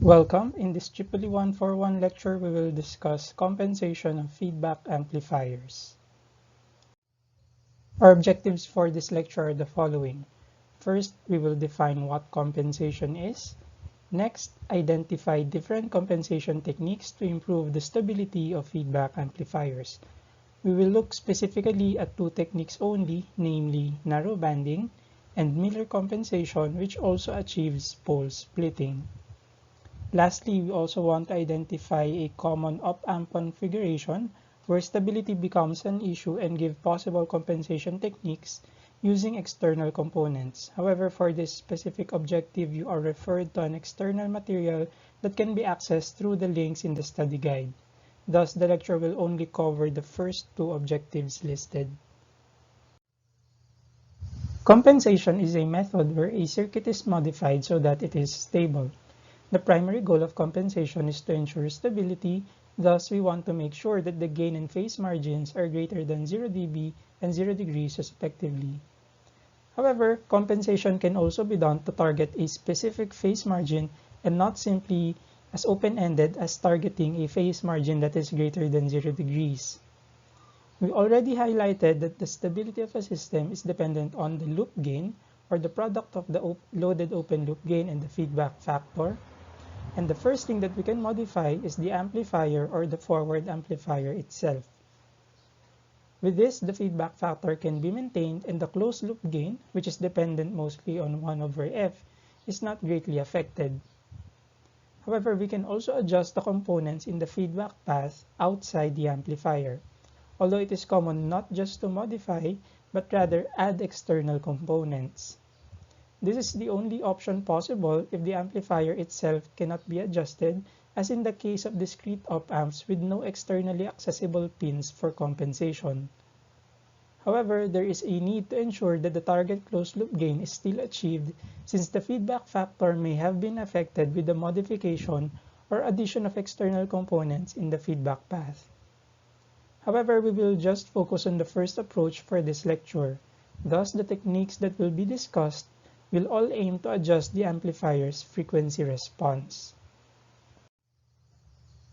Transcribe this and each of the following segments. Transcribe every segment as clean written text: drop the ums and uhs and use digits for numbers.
Welcome. In this EEE 141 lecture, we will discuss compensation of feedback amplifiers. Our objectives for this lecture are the following. First, we will define what compensation is. Next, identify different compensation techniques to improve the stability of feedback amplifiers. We will look specifically at two techniques only, namely narrowbanding and Miller compensation, which also achieves pole splitting. Lastly, we also want to identify a common op-amp configuration where stability becomes an issue and give possible compensation techniques using external components. However, for this specific objective, you are referred to an external material that can be accessed through the links in the study guide. Thus, the lecture will only cover the first two objectives listed. Compensation is a method where a circuit is modified so that it is stable. The primary goal of compensation is to ensure stability, thus we want to make sure that the gain and phase margins are greater than 0 dB and 0 degrees respectively. However, compensation can also be done to target a specific phase margin and not simply as open-ended as targeting a phase margin that is greater than 0 degrees. We already highlighted that the stability of a system is dependent on the loop gain, or the product of the loaded open loop gain and the feedback factor. And the first thing that we can modify is the amplifier or the forward amplifier itself. With this, the feedback factor can be maintained and the closed loop gain, which is dependent mostly on 1 over f, is not greatly affected. However, we can also adjust the components in the feedback path outside the amplifier, although it is common not just to modify, but rather add external components. This is the only option possible if the amplifier itself cannot be adjusted, as in the case of discrete op-amps with no externally accessible pins for compensation. However, there is a need to ensure that the target closed-loop gain is still achieved, since the feedback factor may have been affected with the modification or addition of external components in the feedback path. However, we will just focus on the first approach for this lecture. Thus, the techniques that will be discussed will all aim to adjust the amplifier's frequency response.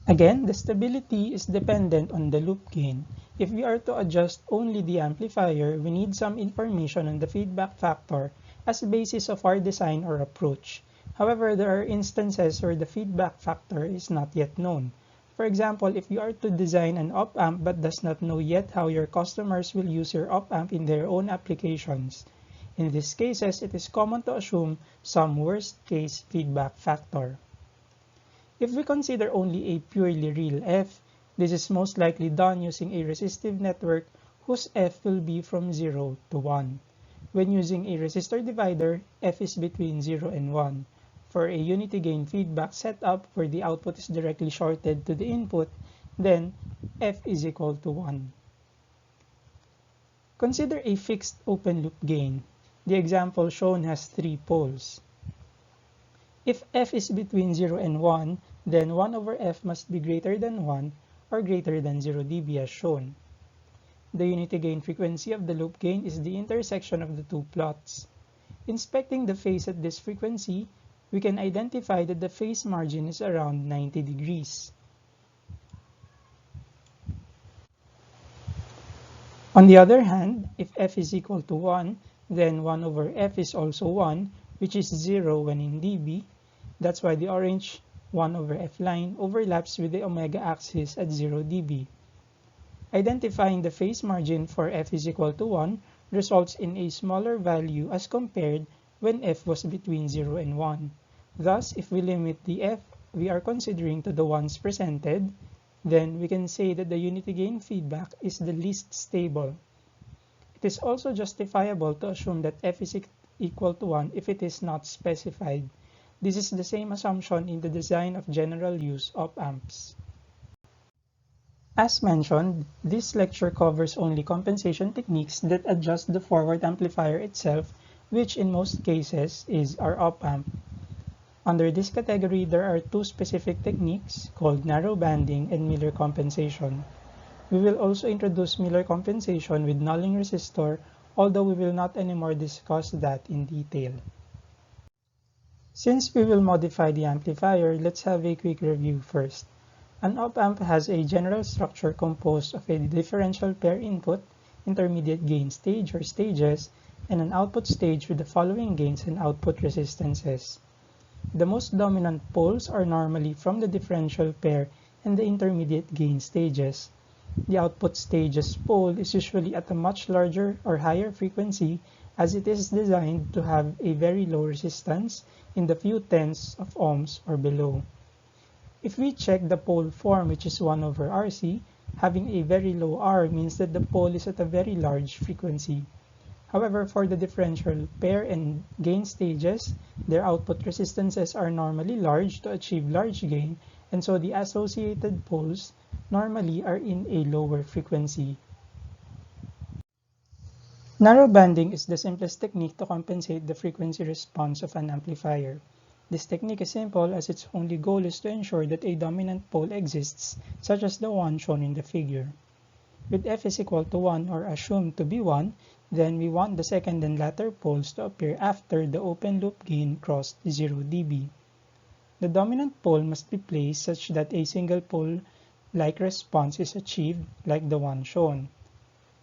Again, the stability is dependent on the loop gain. If we are to adjust only the amplifier, we need some information on the feedback factor as a basis of our design or approach. However, there are instances where the feedback factor is not yet known. For example, if you are to design an op-amp but does not know yet how your customers will use your op-amp in their own applications, in these cases, it is common to assume some worst-case feedback factor. If we consider only a purely real f, this is most likely done using a resistive network whose f will be from 0 to 1. When using a resistor divider, f is between 0 and 1. For a unity gain feedback setup where the output is directly shorted to the input, then f is equal to 1. Consider a fixed open loop gain. The example shown has 3 poles. If f is between 0 and 1, then 1 over f must be greater than 1 or greater than 0 dB as shown. The unity gain frequency of the loop gain is the intersection of the two plots. Inspecting the phase at this frequency, we can identify that the phase margin is around 90 degrees. On the other hand, if f is equal to 1, then 1 over f is also 1, which is 0 when in dB. That's why the orange 1 over f line overlaps with the omega axis at 0 dB. Identifying the phase margin for f is equal to 1 results in a smaller value as compared when f was between 0 and 1. Thus, if we limit the f we are considering to the ones presented, then we can say that the unity gain feedback is the least stable. It is also justifiable to assume that f is equal to 1 if it is not specified. This is the same assumption in the design of general use op-amps. As mentioned, this lecture covers only compensation techniques that adjust the forward amplifier itself, which in most cases is our op-amp. Under this category, there are two specific techniques called narrowbanding and Miller compensation. We will also introduce Miller compensation with nulling resistor, although we will not anymore discuss that in detail. Since we will modify the amplifier, let's have a quick review first. An op-amp has a general structure composed of a differential pair input, intermediate gain stage or stages, and an output stage with the following gains and output resistances. The most dominant poles are normally from the differential pair and the intermediate gain stages. The output stages pole is usually at a much larger or higher frequency as it is designed to have a very low resistance in the few tenths of ohms or below. If we check the pole form, which is 1 over RC, having a very low R means that the pole is at a very large frequency. However, for the differential pair and gain stages, their output resistances are normally large to achieve large gain, and so the associated poles normally are in a lower frequency. Narrowbanding is the simplest technique to compensate the frequency response of an amplifier. This technique is simple as its only goal is to ensure that a dominant pole exists, such as the one shown in the figure. With f is equal to 1 or assumed to be 1, then we want the second and latter poles to appear after the open loop gain crossed 0 dB. The dominant pole must be placed such that a single pole-like response is achieved, like the one shown.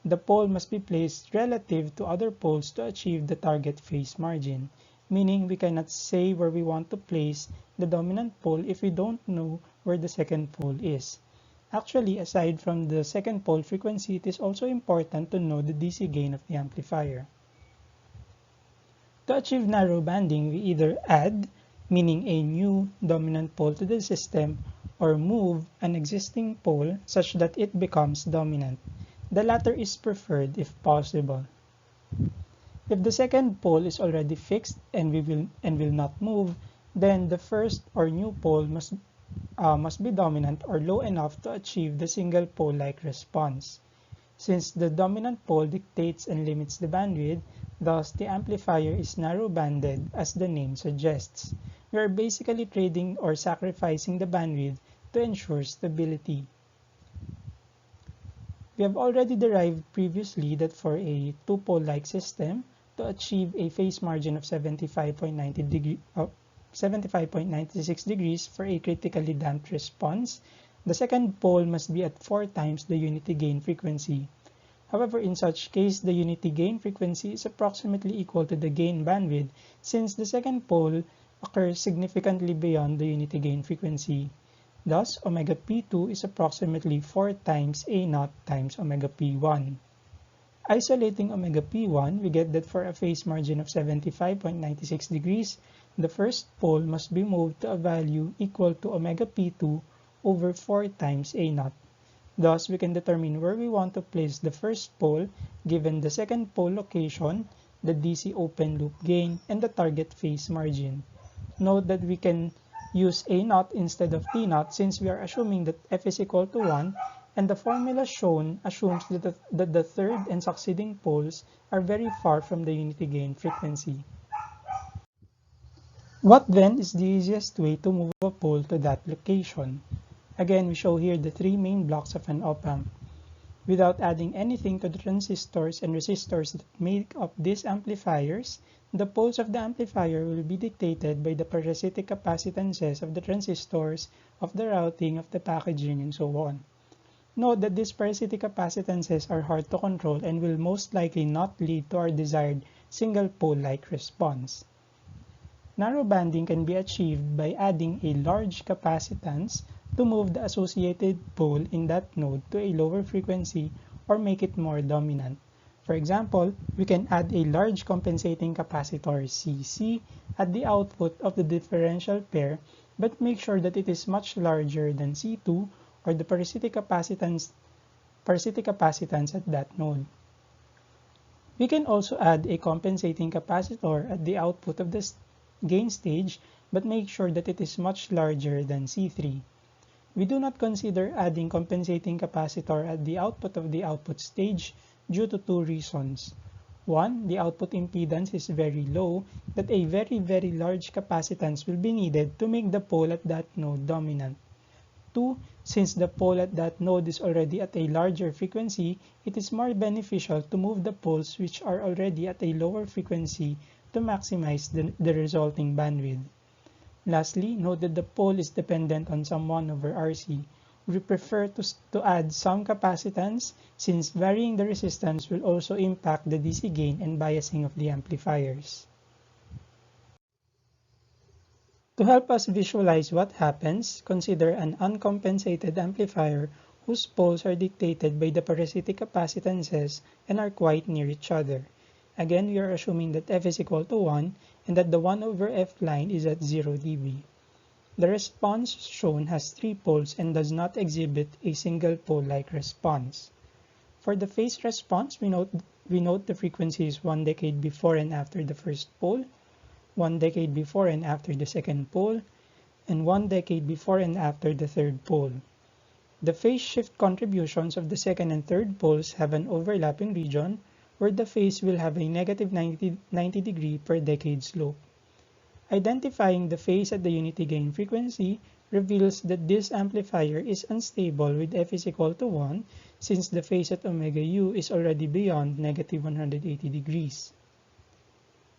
The pole must be placed relative to other poles to achieve the target phase margin, meaning we cannot say where we want to place the dominant pole if we don't know where the second pole is. Actually, aside from the second pole frequency, it is also important to know the DC gain of the amplifier. To achieve narrow banding, we either add, meaning a new dominant pole to the system, or move an existing pole such that it becomes dominant. The latter is preferred if possible. If the second pole is already fixed and will not move, then the first or new pole must be dominant or low enough to achieve the single pole-like response. Since the dominant pole dictates and limits the bandwidth, thus the amplifier is narrow-banded as the name suggests. We are basically trading or sacrificing the bandwidth to ensure stability. We have already derived previously that for a two-pole-like system, to achieve a phase margin of 75.96 degrees for a critically damped response, the second pole must be at 4 times the unity gain frequency. However, in such case, the unity gain frequency is approximately equal to the gain bandwidth since the second pole occurs significantly beyond the unity gain frequency. Thus, omega p2 is approximately 4 times A0 times omega p1. Isolating omega p1, we get that for a phase margin of 75.96 degrees, the first pole must be moved to a value equal to omega p2 over 4 times A0. Thus, we can determine where we want to place the first pole given the second pole location, the DC open loop gain, and the target phase margin. Note that we can use A0 instead of T0 since we are assuming that f is equal to 1, and the formula shown assumes that the third and succeeding poles are very far from the unity gain frequency. What then is the easiest way to move a pole to that location? Again, we show here the 3 main blocks of an op-amp. Without adding anything to the transistors and resistors that make up these amplifiers, the poles of the amplifier will be dictated by the parasitic capacitances of the transistors, of the routing, of the packaging, and so on. Note that these parasitic capacitances are hard to control and will most likely not lead to our desired single pole-like response. Narrowbanding can be achieved by adding a large capacitance to move the associated pole in that node to a lower frequency or make it more dominant. For example, we can add a large compensating capacitor CC at the output of the differential pair, but make sure that it is much larger than C2 or the parasitic capacitance at that node. We can also add a compensating capacitor at the output of the gain stage, but make sure that it is much larger than C3. We do not consider adding compensating capacitor at the output of the output stage due to 2 reasons. 1, the output impedance is very low, that a very large capacitance will be needed to make the pole at that node dominant. 2, since the pole at that node is already at a larger frequency, it is more beneficial to move the poles which are already at a lower frequency to maximize the resulting bandwidth. Lastly, note that the pole is dependent on some 1 over RC. We prefer to add some capacitance since varying the resistance will also impact the DC gain and biasing of the amplifiers. To help us visualize what happens, consider an uncompensated amplifier whose poles are dictated by the parasitic capacitances and are quite near each other. Again, we are assuming that F is equal to 1 and that the 1 over F line is at 0 dB. The response shown has 3 poles and does not exhibit a single pole-like response. For the phase response, we note the frequency is 1 decade before and after the first pole, 1 decade before and after the second pole, and 1 decade before and after the third pole. The phase shift contributions of the second and third poles have an overlapping region where the phase will have a negative 90 degree per decade slope. Identifying the phase at the unity gain frequency reveals that this amplifier is unstable with F is equal to 1 since the phase at omega u is already beyond negative 180 degrees.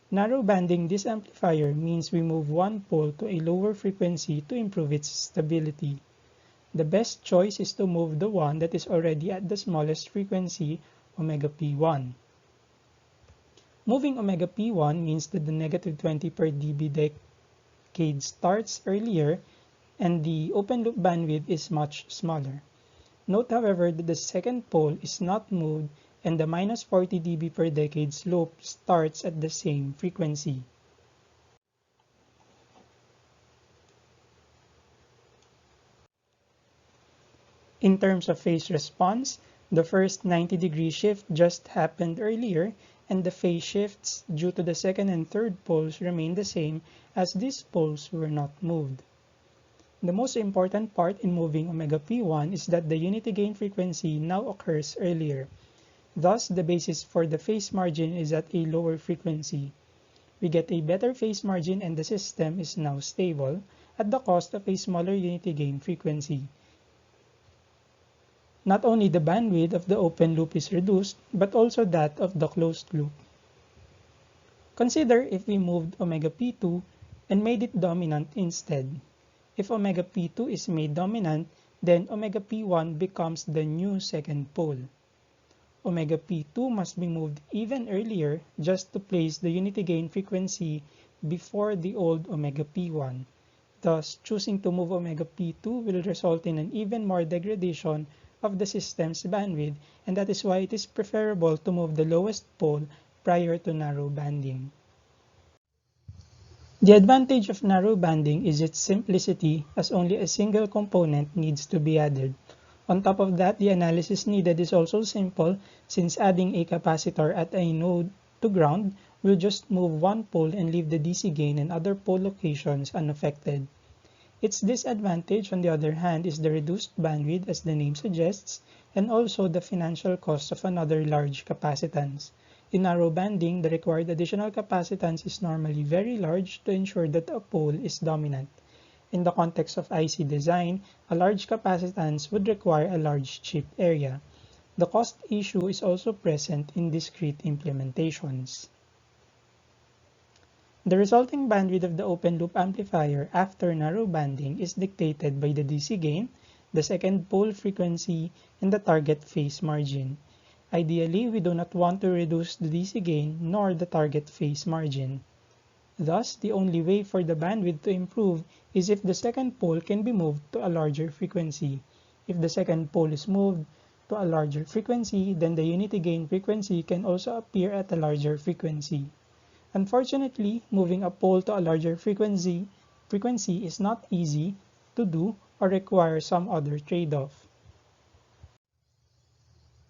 Narrow banding this amplifier means we move one pole to a lower frequency to improve its stability. The best choice is to move the one that is already at the smallest frequency, omega p1. Moving omega p1 means that the negative 20 per dB decade starts earlier and the open loop bandwidth is much smaller. Note, however, that the second pole is not moved and the minus 40 dB per decade slope starts at the same frequency. In terms of phase response, the first 90-degree shift just happened earlier, and the phase shifts due to the second and third poles remain the same as these poles were not moved. The most important part in moving omega p1 is that the unity gain frequency now occurs earlier. Thus, the basis for the phase margin is at a lower frequency. We get a better phase margin and the system is now stable at the cost of a smaller unity gain frequency. Not only the bandwidth of the open loop is reduced, but also that of the closed loop. Consider if we moved omega p2 and made it dominant instead. If omega p2 is made dominant, then omega p1 becomes the new second pole. Omega p2 must be moved even earlier just to place the unity gain frequency before the old omega p1. Thus, choosing to move omega p2 will result in an even more degradation of the system's bandwidth, and that is why it is preferable to move the lowest pole prior to narrow banding. The advantage of narrow banding is its simplicity, as only a single component needs to be added. On top of that, the analysis needed is also simple since adding a capacitor at a node to ground will just move one pole and leave the DC gain and other pole locations unaffected. Its disadvantage, on the other hand, is the reduced bandwidth as the name suggests, and also the financial cost of another large capacitance. In narrow banding, the required additional capacitance is normally very large to ensure that a pole is dominant. In the context of IC design, a large capacitance would require a large chip area. The cost issue is also present in discrete implementations. The resulting bandwidth of the open loop amplifier after narrow banding is dictated by the DC gain, the second pole frequency, and the target phase margin. Ideally, we do not want to reduce the DC gain nor the target phase margin. Thus, the only way for the bandwidth to improve is if the second pole can be moved to a larger frequency. If the second pole is moved to a larger frequency, then the unity gain frequency can also appear at a larger frequency. Unfortunately, moving a pole to a larger frequency is not easy to do or requires some other trade-off.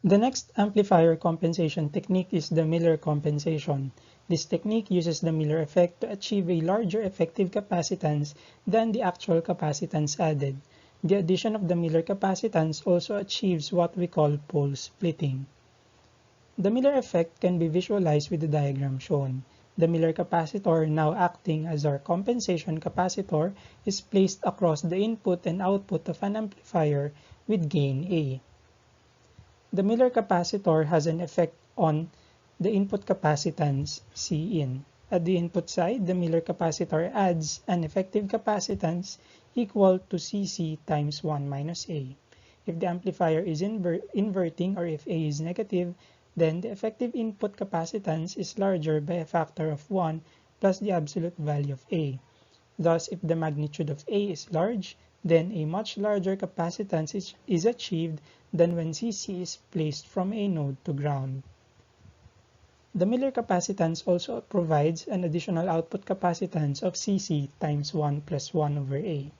The next amplifier compensation technique is the Miller compensation. This technique uses the Miller effect to achieve a larger effective capacitance than the actual capacitance added. The addition of the Miller capacitance also achieves what we call pole splitting. The Miller effect can be visualized with the diagram shown. The Miller capacitor, now acting as our compensation capacitor, is placed across the input and output of an amplifier with gain A. The Miller capacitor has an effect on the input capacitance Cin. At the input side, the Miller capacitor adds an effective capacitance equal to Cc times 1 minus A. If the amplifier is inverting or if A is negative, then the effective input capacitance is larger by a factor of 1 plus the absolute value of A. Thus, if the magnitude of A is large, then a much larger capacitance is achieved than when Cc is placed from a node to ground. The Miller capacitance also provides an additional output capacitance of Cc times 1 plus 1 over A.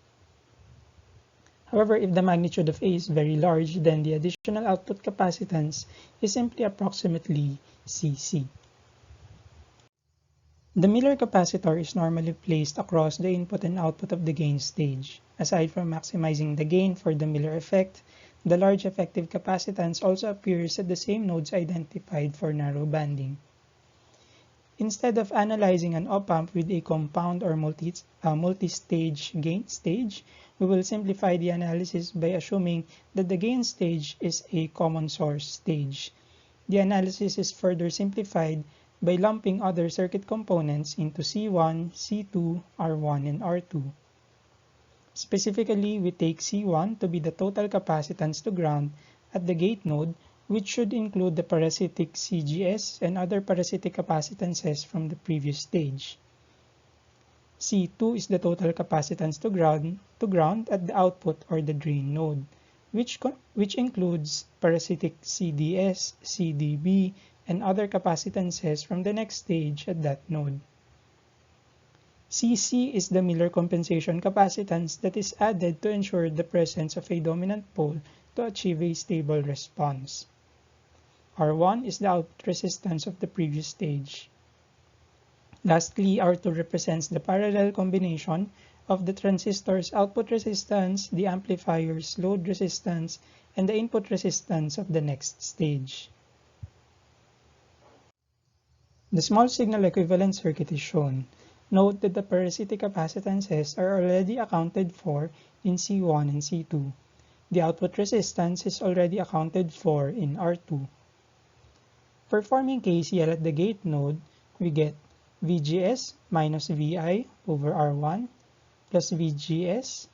However, if the magnitude of A is very large, then the additional output capacitance is simply approximately Cc. The Miller capacitor is normally placed across the input and output of the gain stage. Aside from maximizing the gain for the Miller effect, the large effective capacitance also appears at the same nodes identified for narrow banding. Instead of analyzing an op-amp with a compound or multi-stage gain stage, we will simplify the analysis by assuming that the gain stage is a common source stage. The analysis is further simplified by lumping other circuit components into C1, C2, R1, and R2. Specifically, we take C1 to be the total capacitance to ground at the gate node, which should include the parasitic CGS and other parasitic capacitances from the previous stage. C2 is the total capacitance to ground at the output or the drain node, which includes parasitic CDS, CDB, and other capacitances from the next stage at that node. Cc is the Miller compensation capacitance that is added to ensure the presence of a dominant pole to achieve a stable response. R1 is the output resistance of the previous stage. Lastly, R2 represents the parallel combination of the transistor's output resistance, the amplifier's load resistance, and the input resistance of the next stage. The small signal equivalent circuit is shown. Note that the parasitic capacitances are already accounted for in C1 and C2. The output resistance is already accounted for in R2. Performing KCL at the gate node, we get VGS minus VI over R1 plus VGS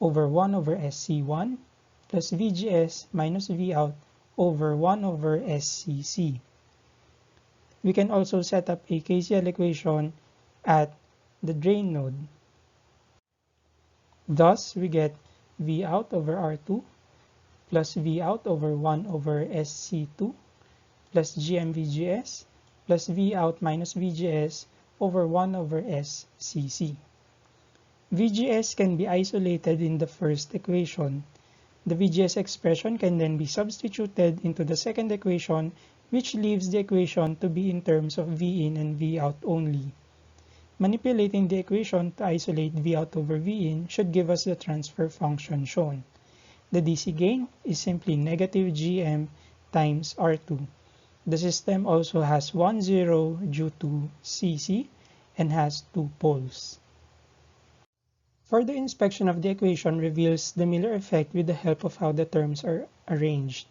over 1 over SC1 plus VGS minus Vout over 1 over SCC. We can also set up a KCL equation at the drain node. Thus, we get Vout over R2 plus Vout over 1 over SC2 plus GMVGS plus Vout minus VGS over 1 over SCC. VGS can be isolated in the first equation. The VGS expression can then be substituted into the second equation, which leaves the equation to be in terms of Vin and Vout only. Manipulating the equation to isolate Vout over Vin should give us the transfer function shown. The DC gain is simply negative GM times R2. The system also has 1, 0 due to Cc and has 2 poles. Further inspection of the equation reveals the Miller effect with the help of how the terms are arranged.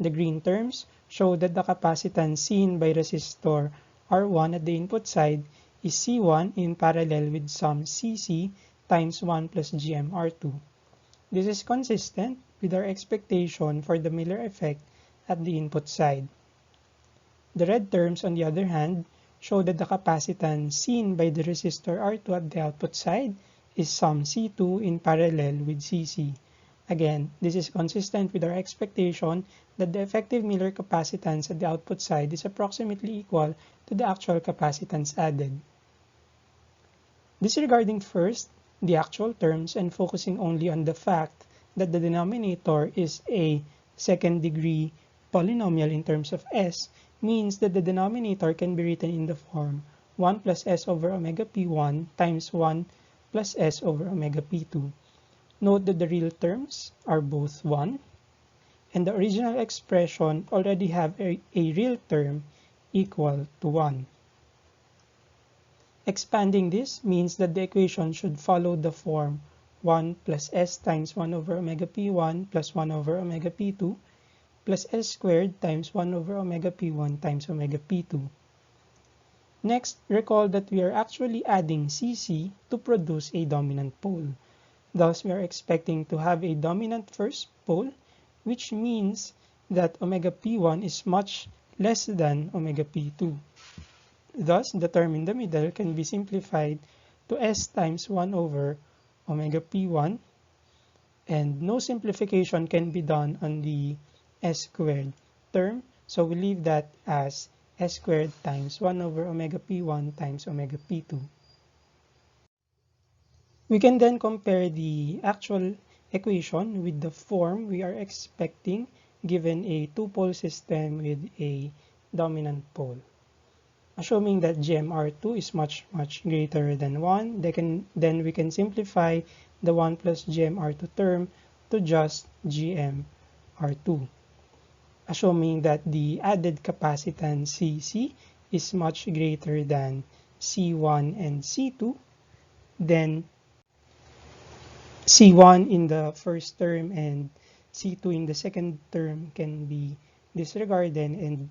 The green terms show that the capacitance seen by resistor R1 at the input side is C1 in parallel with some Cc times 1 plus GMR2. This is consistent with our expectation for the Miller effect at the input side. The red terms, on the other hand, show that the capacitance seen by the resistor R2 at the output side is some C2 in parallel with Cc. Again, this is consistent with our expectation that the effective Miller capacitance at the output side is approximately equal to the actual capacitance added. Disregarding first the actual terms and focusing only on the fact that the denominator is a second-degree polynomial in terms of s, means that the denominator can be written in the form 1 plus s over omega p1 times 1 plus s over omega p2. Note that the real terms are both 1, and the original expression already have a real term equal to 1. Expanding this means that the equation should follow the form 1 plus s times 1 over omega p1 plus 1 over omega p2 plus s squared times 1 over omega p1 times omega p2. Next, recall that we are actually adding CC to produce a dominant pole. Thus, we are expecting to have a dominant first pole, which means that omega p1 is much less than omega p2. Thus, the term in the middle can be simplified to S times 1 over omega p1, and no simplification can be done on the S squared term, so we leave that as S squared times 1 over omega p1 times omega p2. We can then compare the actual equation with the form we are expecting given a two-pole system with a dominant pole. Assuming that GMR2 is much greater than 1, then we can simplify the 1 plus GMR2 term to just GMR2. Assuming that the added capacitance CC is much greater than C1 and C2, then C1 in the first term and C2 in the second term can be disregarded,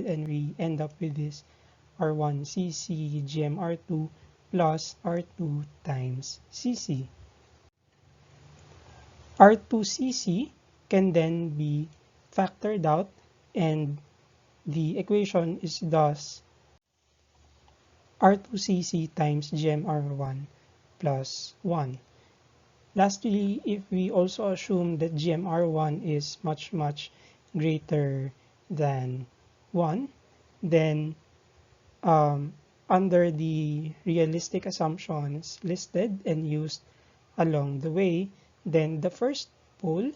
and we end up with this R1 CC GMR2 plus R2 times CC. R2 CC can then be factored out, and the equation is thus R2 CC times GMR1 plus 1. Lastly, if we also assume that GMR1 is much greater than 1, then under the realistic assumptions listed and used along the way, then the first pole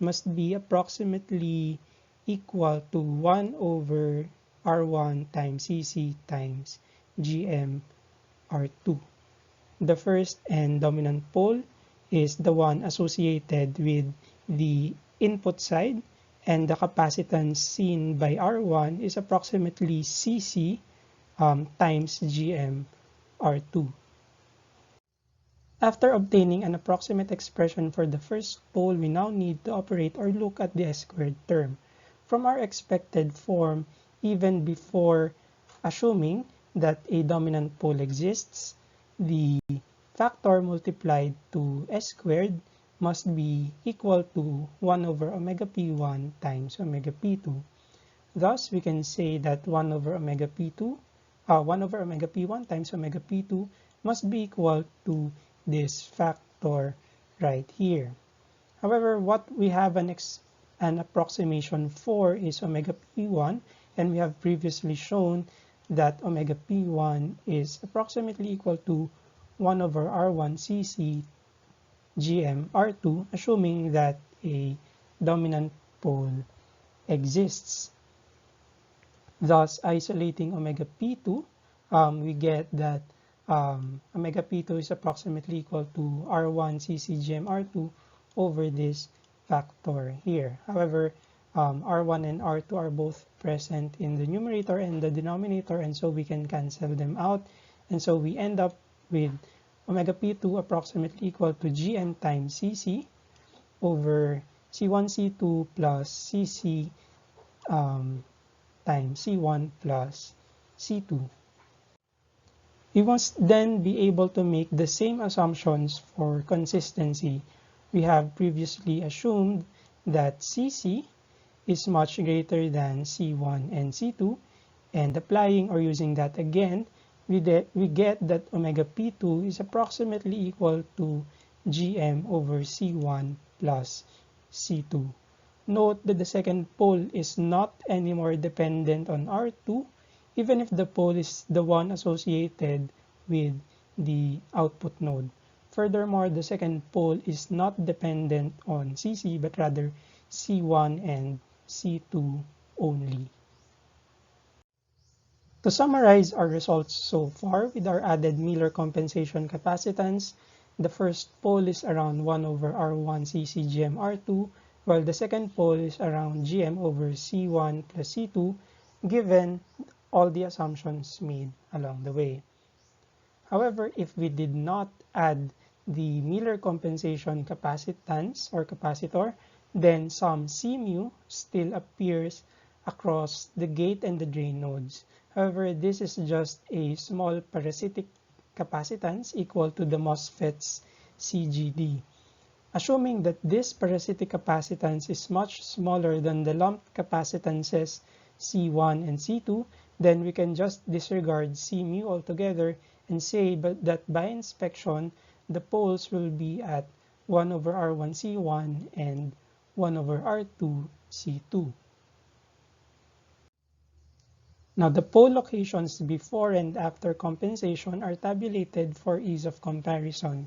must be approximately equal to 1 over R1 times CC times GMR2. The first and dominant pole is the one associated with the input side, and the capacitance seen by R1 is approximately CC times GMR2. After obtaining an approximate expression for the first pole, we now need to operate or look at the S squared term. From our expected form, even before assuming that a dominant pole exists, the factor multiplied to S squared must be equal to 1 over omega p1 times omega p2. Thus, we can say that 1 over omega p1 times omega p2 must be equal to this factor right here. However, what we have an approximation for is omega p1, and we have previously shown that omega p1 is approximately equal to 1 over R1 CC GMR2, assuming that a dominant pole exists. Thus, isolating omega p2, we get that omega p2 is approximately equal to R1 CC GMR2 over this factor here. However, R1 and R2 are both present in the numerator and the denominator, and so we can cancel them out, and so we end up with omega p2 approximately equal to Gn times Cc over C1 C2 plus Cc times C1 plus C2. We must then be able to make the same assumptions for consistency. We have previously assumed that Cc is much greater than C1 and C2, and applying or using that again, we get that omega p2 is approximately equal to Gm over C1 plus C2. Note that the second pole is not anymore dependent on R2, even if the pole is the one associated with the output node. Furthermore, the second pole is not dependent on Cc, but rather C1 and C2 only. To summarize our results so far, with our added Miller compensation capacitance, the first pole is around 1 over R1 CC GMR2, while the second pole is around Gm over C1 plus C2, given all the assumptions made along the way. However, if we did not add the Miller compensation capacitance or capacitor, then some C mu still appears across the gate and the drain nodes. However, this is just a small parasitic capacitance equal to the MOSFET's CGD. Assuming that this parasitic capacitance is much smaller than the lumped capacitances C1 and C2, then we can just disregard C mu altogether and say that by inspection, the poles will be at 1 over R1 C1 and 1 over R2 C2. Now, the pole locations before and after compensation are tabulated for ease of comparison.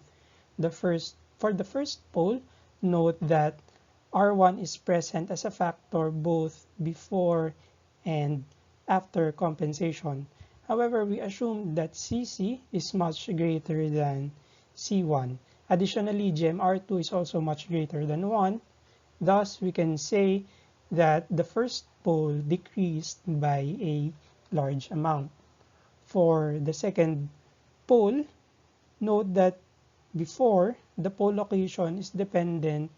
For the first pole, note that R1 is present as a factor both before and after compensation. However, we assume that CC is much greater than C1. Additionally, GMR2 is also much greater than 1. Thus, we can say that the first pole decreased by a large amount. For the second pole, note that before, the pole location is dependent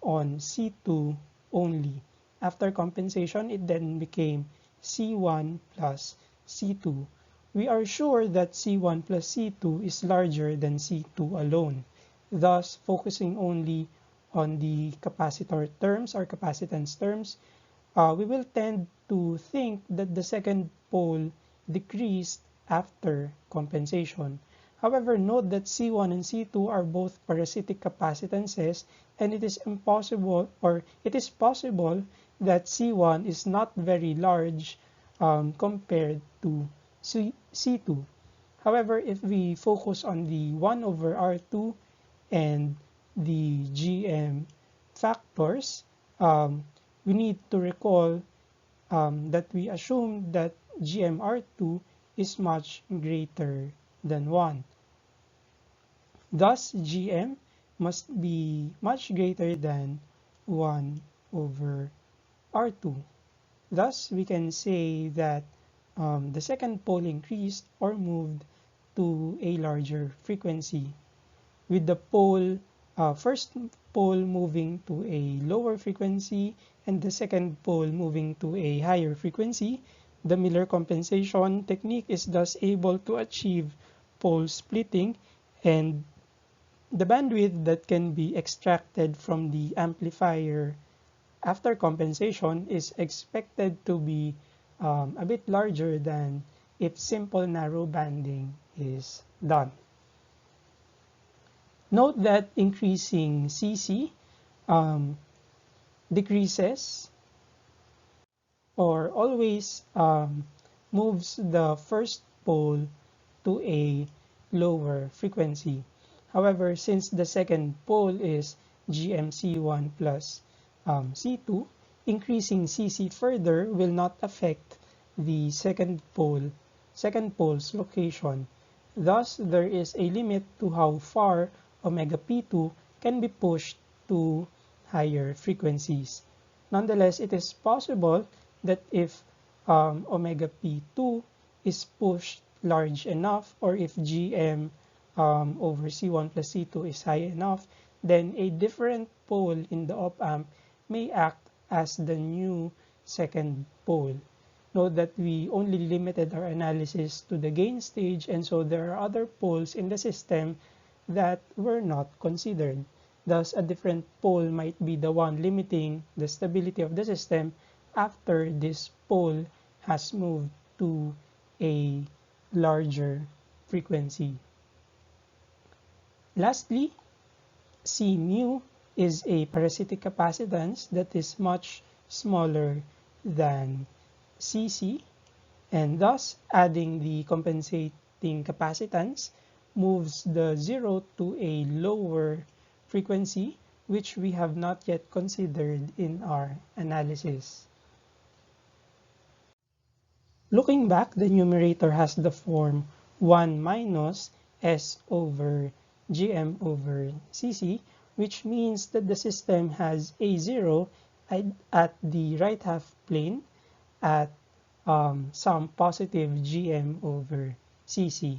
on C2 only. After compensation, it then became C1 plus C2. We are sure that C1 plus C2 is larger than C2 alone. Thus, focusing only on the capacitor terms or capacitance terms, we will tend to think that the second pole decreased after compensation. However, note that C1 and C2 are both parasitic capacitances, and it is possible that C1 is not very large compared to C2. However, if we focus on the 1 over R2 and the GM factors, we need to recall that we assume that GMR2 is much greater than 1. Thus, GM must be much greater than 1 over R2. Thus, we can say that the second pole increased or moved to a larger frequency, with the first pole moving to a lower frequency and the second pole moving to a higher frequency. The Miller compensation technique is thus able to achieve pole splitting, and the bandwidth that can be extracted from the amplifier after compensation is expected to be a bit larger than if simple narrow banding is done. Note that increasing CC decreases or always moves the first pole to a lower frequency. However, since the second pole is GMC1 plus C2, increasing CC further will not affect the second pole's location. Thus, there is a limit to how far omega P2 can be pushed to higher frequencies. Nonetheless, it is possible that if omega P2 is pushed large enough, or if GM over C1 plus C2 is high enough, then a different pole in the op-amp may act as the new second pole. Note that we only limited our analysis to the gain stage, and so there are other poles in the system that were not considered. Thus, a different pole might be the one limiting the stability of the system after this pole has moved to a larger frequency. Lastly, C mu is a parasitic capacitance that is much smaller than CC, and thus adding the compensating capacitance moves the 0 to a lower frequency, which we have not yet considered in our analysis. Looking back, the numerator has the form 1 minus S over GM over CC, which means that the system has a 0 at the right half plane at some positive GM over CC.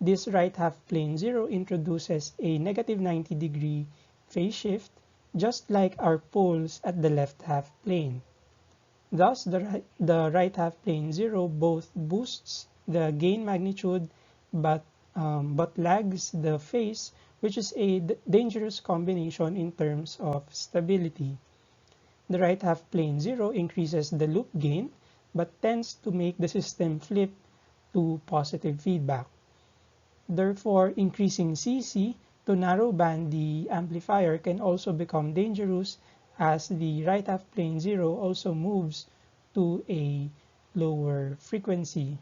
This right half plane 0 introduces a negative 90-degree phase shift, just like our poles at the left half plane. Thus, the right half plane 0 both boosts the gain magnitude but lags the phase, which is a dangerous combination in terms of stability. The right half plane 0 increases the loop gain but tends to make the system flip to positive feedback. Therefore, increasing CC to narrowband the amplifier can also become dangerous as the right half plane 0 also moves to a lower frequency.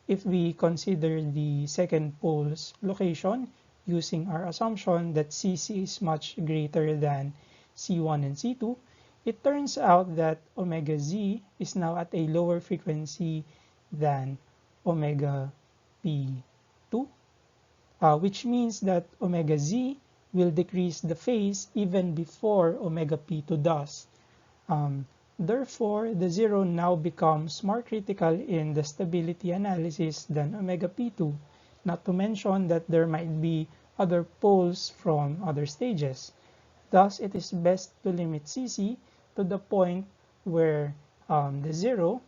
If we consider the second pole's location using our assumption that CC is much greater than C1 and C2, it turns out that omega Z is now at a lower frequency than omega P2, which means that omega Z will decrease the phase even before omega P2 does. Therefore, the 0 now becomes more critical in the stability analysis than omega P2, not to mention that there might be other poles from other stages. Thus, it is best to limit CC to the point where the 0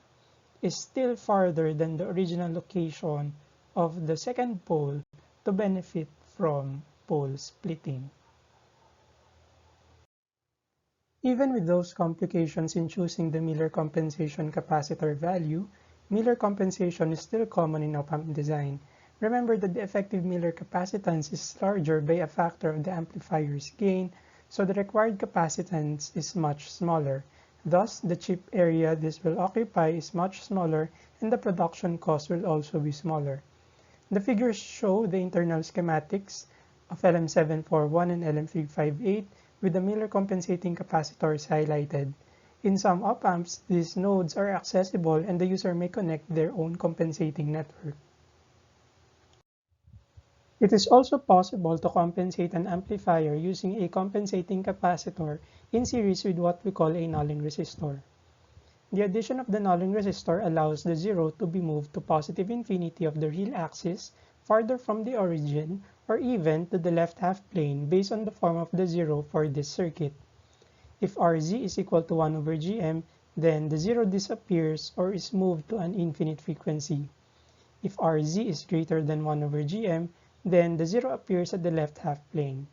is still farther than the original location of the second pole to benefit from pole splitting. Even with those complications in choosing the Miller compensation capacitor value, Miller compensation is still common in op-amp design. Remember that the effective Miller capacitance is larger by a factor of the amplifier's gain, so the required capacitance is much smaller. Thus, the chip area this will occupy is much smaller and the production cost will also be smaller. The figures show the internal schematics of LM741 and LM358 with the Miller compensating capacitors highlighted. In some op-amps, these nodes are accessible and the user may connect their own compensating network. It is also possible to compensate an amplifier using a compensating capacitor in series with what we call a nulling resistor. The addition of the nulling resistor allows the 0 to be moved to positive infinity of the real axis, farther from the origin, or even to the left half plane based on the form of the 0 for this circuit. If Rz is equal to 1 over Gm, then the 0 disappears or is moved to an infinite frequency. If Rz is greater than 1 over Gm, then the 0 appears at the left half plane.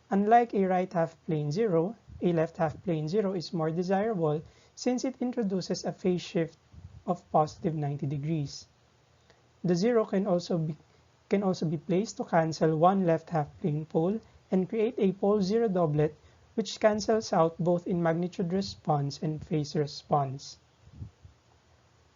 Unlike a right half plane 0, a left half plane 0 is more desirable since it introduces a phase shift of positive 90 degrees. The 0 can also be placed to cancel one left half plane pole and create a pole 0 doublet which cancels out both in magnitude response and phase response.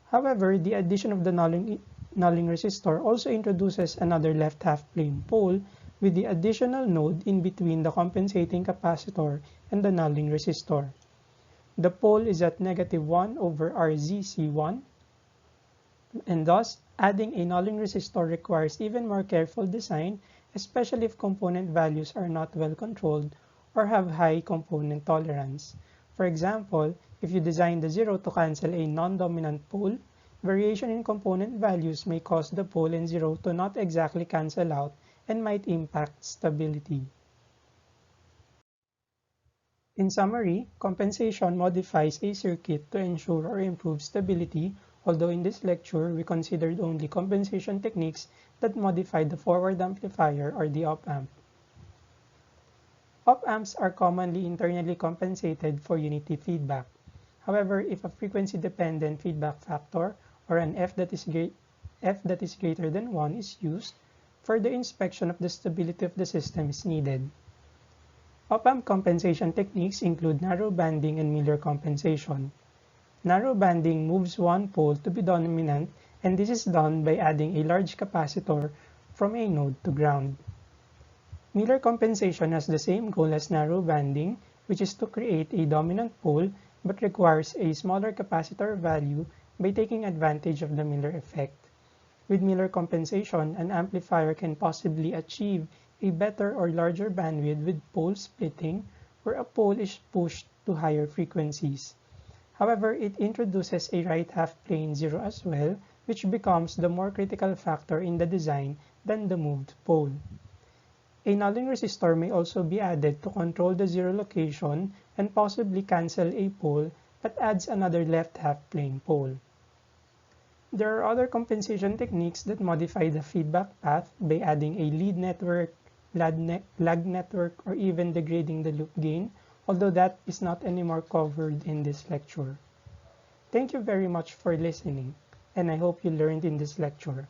However, the addition of the nulling resistor also introduces another left half plane pole with the additional node in between the compensating capacitor and the nulling resistor. The pole is at -1 over RZC1, and thus adding a nulling resistor requires even more careful design, especially if component values are not well controlled or have high component tolerance. For example, if you design the 0 to cancel a non-dominant pole, variation in component values may cause the pole and 0 to not exactly cancel out and might impact stability. In summary, compensation modifies a circuit to ensure or improve stability, although in this lecture we considered only compensation techniques that modify the forward amplifier or the op-amp. Op-amps are commonly internally compensated for unity feedback. However, if a frequency-dependent feedback factor or an F that is greater than 1 is used, further inspection of the stability of the system is needed. Op-amp compensation techniques include narrowbanding and Miller compensation. Narrowbanding moves one pole to be dominant, and this is done by adding a large capacitor from a node to ground. Miller compensation has the same goal as narrowbanding, which is to create a dominant pole but requires a smaller capacitor value by taking advantage of the Miller effect. With Miller compensation, an amplifier can possibly achieve a better or larger bandwidth with pole splitting, where a pole is pushed to higher frequencies. However, it introduces a right half plane 0 as well, which becomes the more critical factor in the design than the moved pole. A nulling resistor may also be added to control the 0 location and possibly cancel a pole but adds another left half-plane pole. There are other compensation techniques that modify the feedback path by adding a lead network, lag network, or even degrading the loop gain, although that is not anymore covered in this lecture. Thank you very much for listening, and I hope you learned in this lecture.